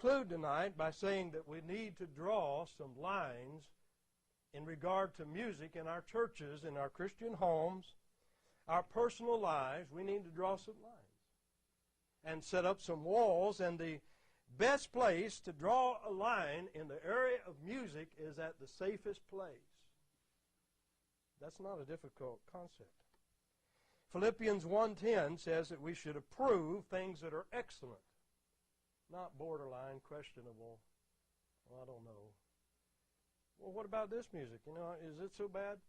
conclude tonight by saying that we need to draw some lines in regard to music in our churches, in our Christian homes, our personal lives. We need to draw some lines and set up some walls. And the best place to draw a line in the area of music is at the safest place. That's not a difficult concept. Philippians 1:10 says that we should approve things that are excellent, not borderline, questionable. Well, I don't know. Well, what about this music? You know, is it so bad?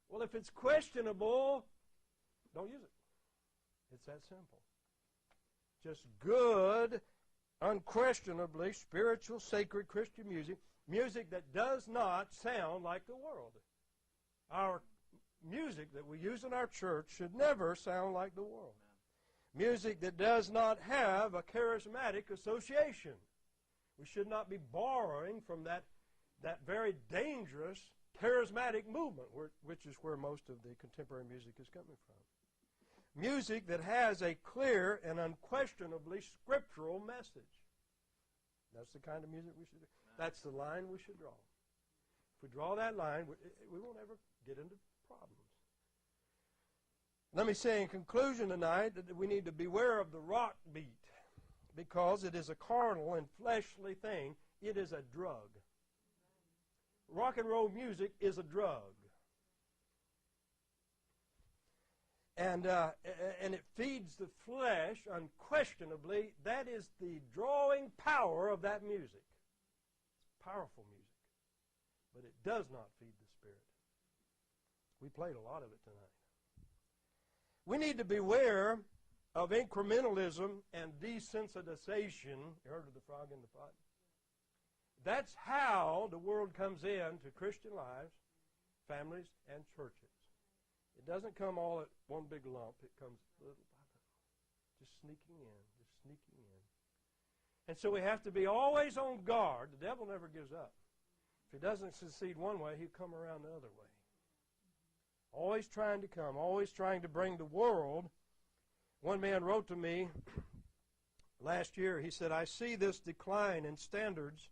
Well, if it's questionable, don't use it. It's that simple. Just good, unquestionably spiritual, sacred Christian music, music that does not sound like the world. Our music that we use in our church should never sound like the world. Amen. Music that does not have a charismatic association. We should not be borrowing from that very dangerous charismatic movement, which is where most of the contemporary music is coming from. Music that has a clear and unquestionably scriptural message. That's the kind of music we should do. That's the line we should draw. If we draw that line, we won't ever get into problems. Let me say in conclusion tonight that we need to beware of the rock beat, because it is a carnal and fleshly thing. It is a drug. Rock and roll music is a drug. And it feeds the flesh, unquestionably. That is the drawing power of that music. It's powerful music. But it does not feed the Spirit. We played a lot of it tonight. We need to beware of incrementalism and desensitization. You heard of the frog in the pot? That's how the world comes in to Christian lives, families, and churches. It doesn't come all at one big lump. It comes little by little, just sneaking in, just sneaking in. And so we have to be always on guard. The devil never gives up. If he doesn't succeed one way, he'll come around the other way. Always trying to come, always trying to bring the world. One man wrote to me last year. He said, I see this decline in standards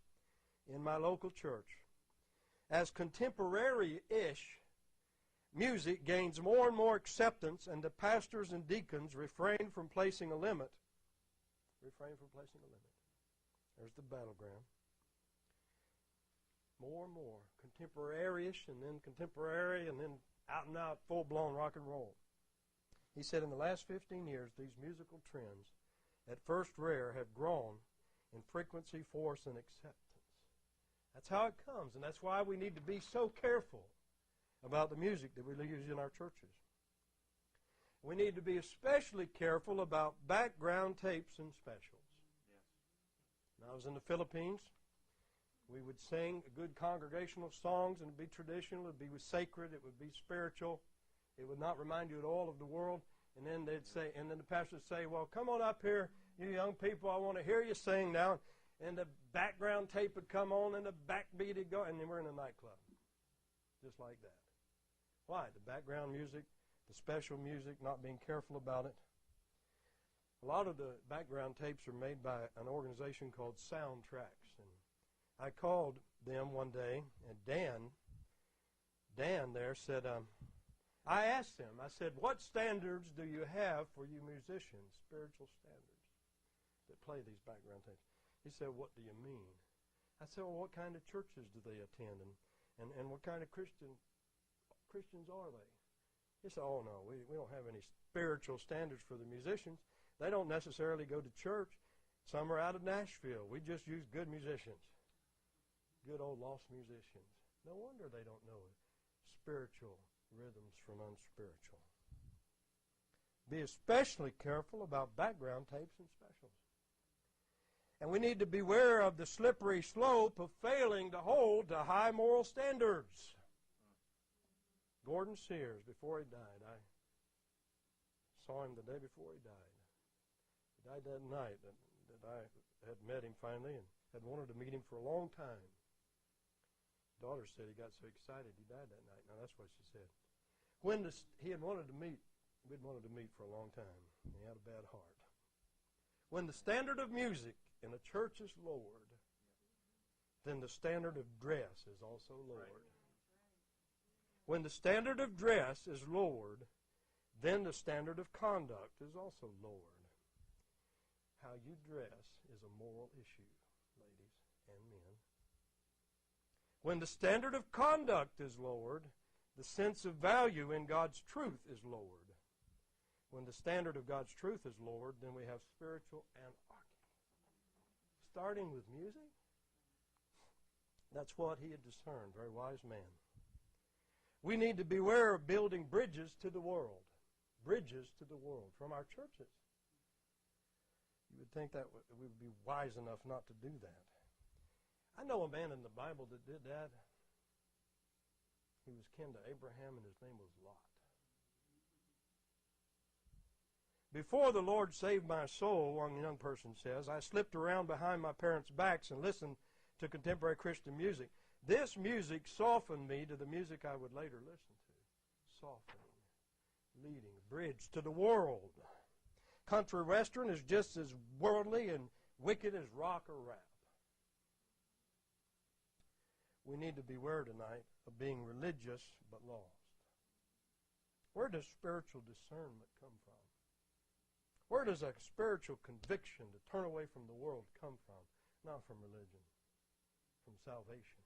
in my local church. As contemporary-ish music gains more and more acceptance, and the pastors and deacons refrain from placing a limit. Refrain from placing a limit. There's the battleground. More and more. Contemporary-ish, and then contemporary, and then out and out, full-blown rock and roll. He said, in the last 15 years, these musical trends, at first rare, have grown in frequency, force, and acceptance. That's how it comes, and that's why we need to be so careful about the music that we use in our churches. We need to be especially careful about background tapes and specials. Yes. When I was in the Philippines, we would sing good congregational songs, and it would be traditional, it would be sacred, it would be spiritual. It would not remind you at all of the world. And then they'd say, and then the pastor would say, well, come on up here, you young people, I want to hear you sing now. And the background tape would come on, and the backbeat would go, and then we're in a nightclub. Just like that. Why? The background music, the special music, not being careful about it. A lot of the background tapes are made by an organization called Soundtracks. And I called them one day, and Dan there said, I asked him, I said, what standards do you have for you musicians, spiritual standards, that play these background tapes? He said, what do you mean? I said, well, what kind of churches do they attend, and what kind of Christians are they? He said, oh, no, we don't have any spiritual standards for the musicians. They don't necessarily go to church. Some are out of Nashville. We just use good musicians. Good old lost musicians. No wonder they don't know spiritual rhythms from unspiritual. Be especially careful about background tapes and specials. And we need to beware of the slippery slope of failing to hold to high moral standards. Gordon Sears, before he died, I saw him the day before he died. He died that night that I had met him finally and had wanted to meet him for a long time. Daughter said he got so excited he died that night. Now that's what she said. When he had wanted to meet, we'd wanted to meet for a long time. He had a bad heart. When the standard of music in a church is lowered, then the standard of dress is also lowered. When the standard of dress is lowered, then the standard of conduct is also lowered. How you dress is a moral issue, ladies and men. When the standard of conduct is lowered, the sense of value in God's truth is lowered. When the standard of God's truth is lowered, then we have spiritual anarchy. Starting with music, that's what he had discerned, very wise man. We need to beware of building bridges to the world. Bridges to the world from our churches. You would think that we would be wise enough not to do that. I know a man in the Bible that did that. He was kin to Abraham, and his name was Lot. Before the Lord saved my soul, one young person says, I slipped around behind my parents' backs and listened to contemporary Christian music. This music softened me to the music I would later listen to. Softening, leading, bridge to the world. Country western is just as worldly and wicked as rock or rap. We need to beware tonight of being religious but lost. Where does spiritual discernment come from? Where does a spiritual conviction to turn away from the world come from? Not from religion, from salvation.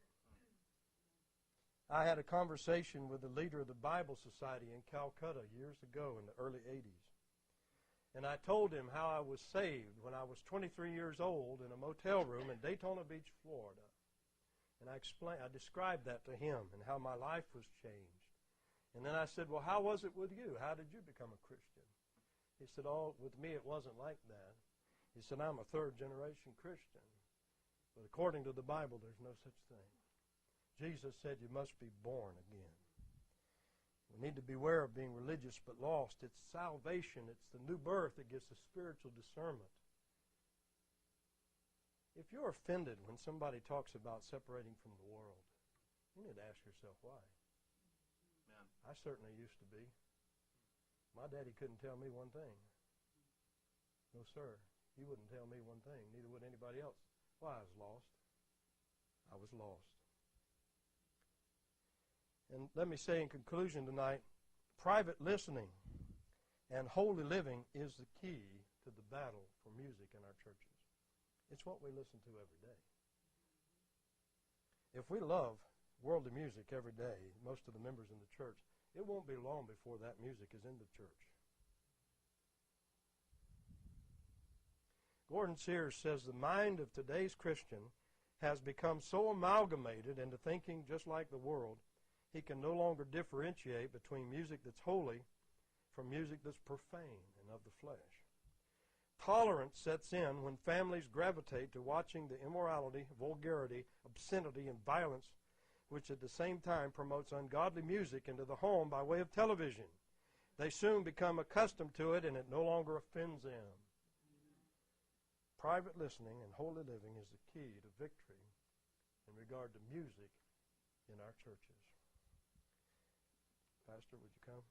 I had a conversation with the leader of the Bible Society in Calcutta years ago in the early 80s. And I told him how I was saved when I was 23 years old in a motel room in Daytona Beach, Florida. And I described that to him and how my life was changed. And then I said, well, how was it with you? How did you become a Christian? He said, oh, with me it wasn't like that. He said, I'm a third-generation Christian. But according to the Bible, there's no such thing. Jesus said you must be born again. We need to beware of being religious but lost. It's salvation. It's the new birth that gives us spiritual discernment. If you're offended when somebody talks about separating from the world, you need to ask yourself why. Amen. I certainly used to be. My daddy couldn't tell me one thing. No, sir. He wouldn't tell me one thing. Neither would anybody else. Why I was lost. I was lost. And let me say in conclusion tonight, private listening and holy living is the key to the battle for music in our churches. It's what we listen to every day. If we love worldly music every day, most of the members in the church, it won't be long before that music is in the church. Gordon Sears says the mind of today's Christian has become so amalgamated into thinking just like the world, he can no longer differentiate between music that's holy from music that's profane and of the flesh. Tolerance sets in when families gravitate to watching the immorality, vulgarity, obscenity, and violence, which at the same time promotes ungodly music into the home by way of television. They soon become accustomed to it, and it no longer offends them. Private listening and holy living is the key to victory in regard to music in our churches. Pastor, would you come?